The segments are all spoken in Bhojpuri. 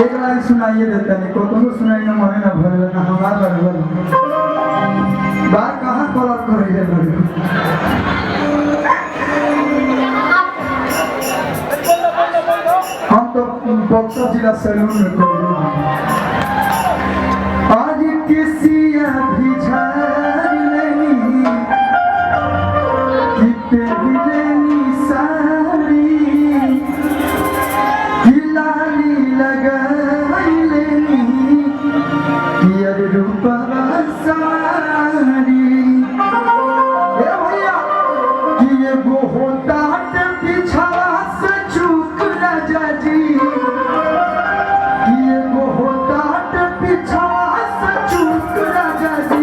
एक लाइन सुनाइए देता नहीं को सुनाई ना मने ना भरल ना हमार भरल बात कहां कॉल कर रही है हम तो बक्सर जिला सैलून में कर आज किसी भी झाड़ लेनी कि पहलेनी साड़ी कि लाली लगाई लेनी कि अरे रूपा साड़ी ए भैया कि ये वो होता पिछावा से चूक राजा जी कि ये वो होता पिछावा से चूक राजा जी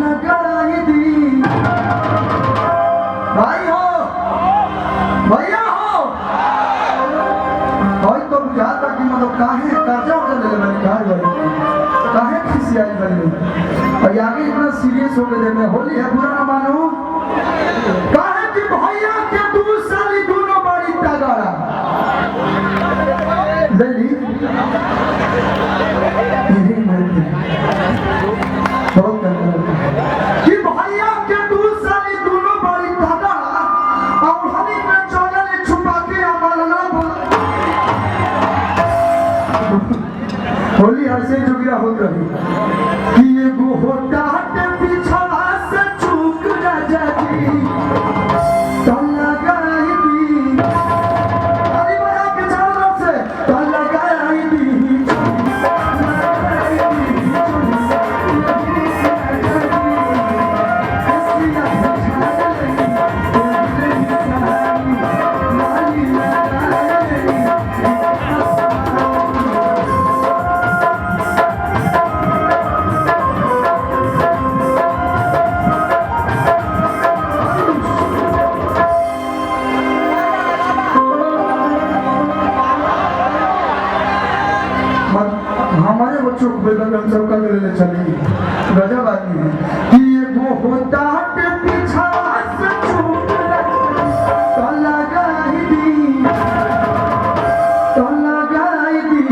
लगाई दी भाई हो भैया हो भाई तो बुझाता कि मतलब काहे कर्जा उठा ले मैंने काहे खुशी आई बनी और आगे इतना सीरियस हो गए मैं होली है बुरा ना मानो काहे कि भैया के 2 साल दोनों बड़ी तगड़ा लेली मेरे मरते बहुत तगड़ा कि भैया के 2 साल दोनों बड़ी तगड़ा और हनी में चोले छुपा के अमलना होली ऐसे जुगिया होत रही कि ये वो होता पिछवा से चूक राजा जी तो लगाई दी अरे बड़ा के चारों से तो लगाई दी हमारे बच्चों को बेटा हम सब का ले चली गजब आदमी है कि ये वो होता पीछा से छूट तो लगाई दी तो लगाई दी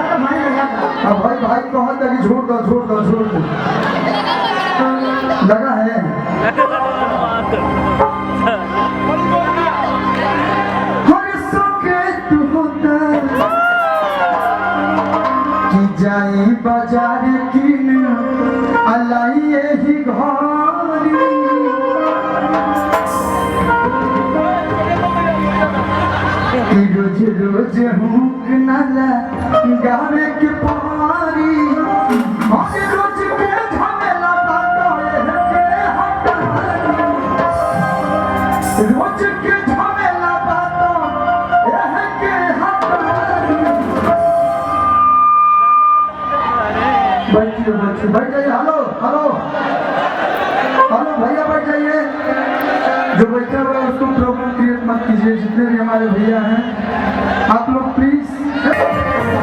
भाई कहता कि छोड़ दो लगा है कि जाई बाजार किन अलाइए ही घरी रोज रोज हुक नाला गावे के पारी रोज के झमेला बाटो के जो बैठा हुआ है उसको प्रॉब्लम क्रिएट मत कीजिए। जितने भी हमारे भैया हैं आप लोग प्लीज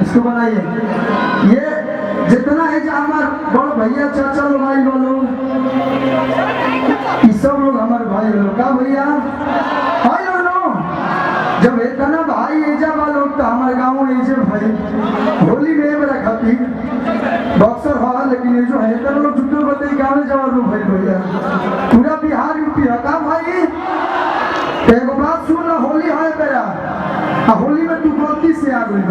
इसको बनाइए। ये जितना है जो हमारे बड़ भैया चाचा लोग भाई बोलो सब लोग हमारे भाई लोग का भैया भाई लोग जब इतना भाई एजा वालों तो हमारे गाँव एजे भाई होली में मेरा खाती बक्सर हाँ लेकिन ये जो है इतना लोग जुटो बताइए गाँव में जवाब लोग भाई भैया पूरा बिहार यूपी है का भाई एक बात सुन लो होली है मेरा होली में तू गलती से आ गई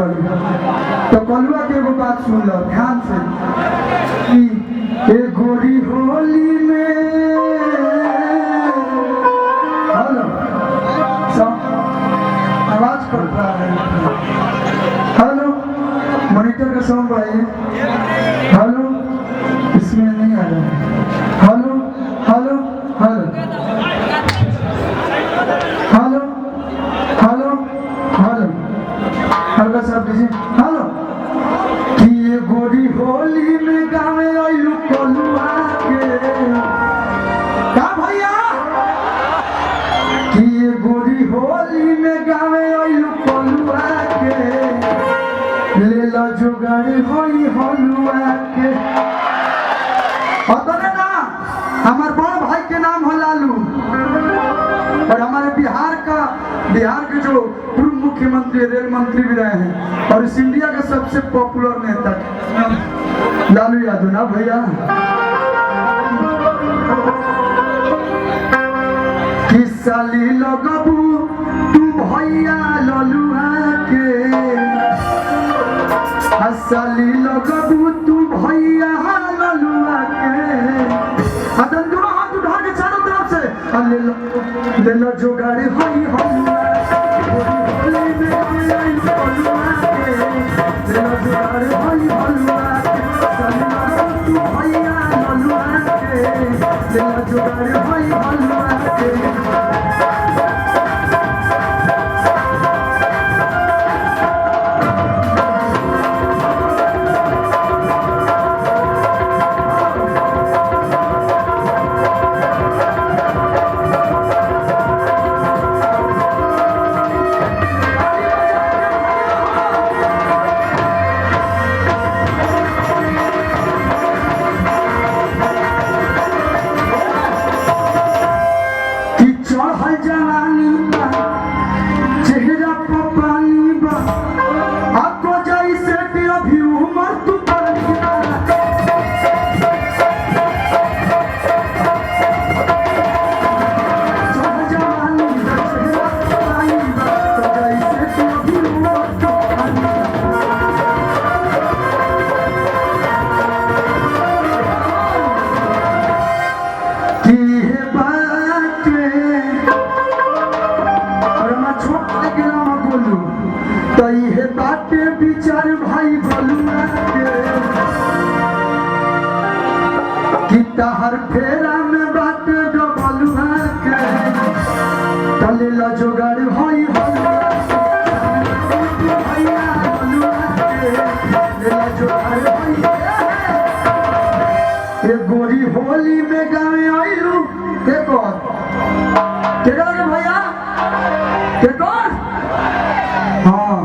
तो कलुआ के एगो बात सुन लो ध्यान से कि ए गोरी होली में हेलो आवाज कर रहा है हेलो मॉनिटर का साउंड बढ़ाइए हेलो इसमें नहीं आ रहा है hello hello hello hello hello hello हल्का सा दीजिए हेलो कि ये गोरी होली में गावे आयु कलुआ के का भैया कि ये गोरी होली में गावे आयु कलुआ के ले लो जुगाड़ी होई हलुआ के अतने ना हमार बड़ भाई के नाम है लालू और हमारे बिहार के जो पूर्व मुख्यमंत्री रेल मंत्री भी रहे हैं और इस इंडिया के सबसे पॉपुलर नेता लालू यादव ना भैया साली लगबू तू भैया ललुआ के साली लगबू तू भैया ललुआ के दोनों हाथ उठा के चारों तरफ से ले लो जोगाड़ी होई हलुआ होली में आई हलुआ के ले लो जोगाड़ी होई हलुआ साली लगबू तू भैया ललुआ के ले लो जोगाड़ी होई हलुआ के हर फेरा में बात डबलुआ के तलेला जोगाड़ होई हलुआ भैया हलुआ के तलेला जोगाड़ होई ये गोरी होली में गावे आइलू के कौन के भैया के कौन हाँ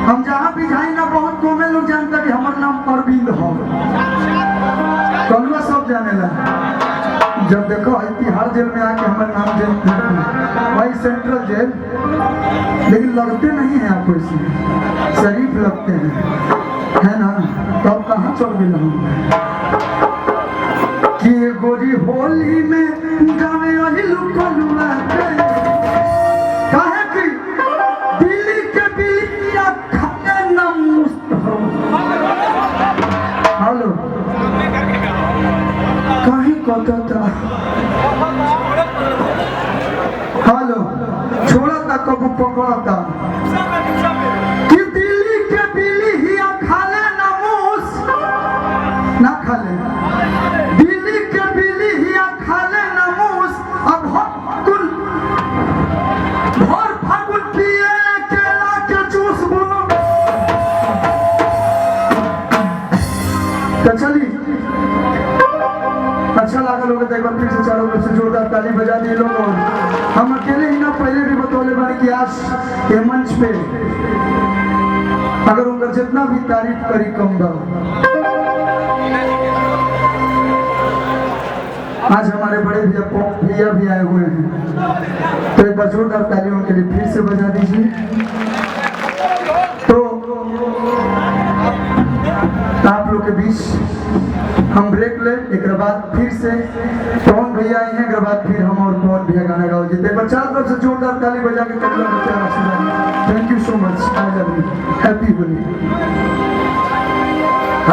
हम जहाँ भी जाए ना बहुत को में लोग जानता कि हमारा नाम अरविंद हो कलुआ सब जाने लगा जब देखो तिहाड़ जेल में आके हमारे नाम जेल भाई सेंट्रल जेल लेकिन लगते नहीं हैं आपको इसमें शरीफ लगते हैं है ना तो अब कहाँ चल गए कि गोरी होली में गावे अहिलू कलुआ के काहे की दिल्ली के बिलिया छोड़ा था कबू पकड़ा था कि दिल्ली के बिल्ली हिया खाले ना मूस ना खाले दिल्ली के बिल्ली हिया खाले ना मूस अब कुल भर फागुन पिए केला के जूस बोलो तो चली अच्छा लगा लोग एक बार फिर से चारों ओर से जोरदार ताली बजा दिए लोग। और हम अकेले ही ना पहले भी बतौले बानी कि आज ये मंच पे अगर उनका जितना भी तारीफ करी कम बा। आज हमारे बड़े भैया भी आए हुए हैं तो एक बार जोरदार तालियों के लिए फिर से बजा दीजिए। तो आप लोग के बीच हम ब्रेक ले एक बाद फिर से पवन भैया आए हैं एक बाद फिर हम और पवन भैया गाना गाओ जीते एक बार चारों तरफ से जोरदार ताली बजा के thank you so much I love you happy Holi.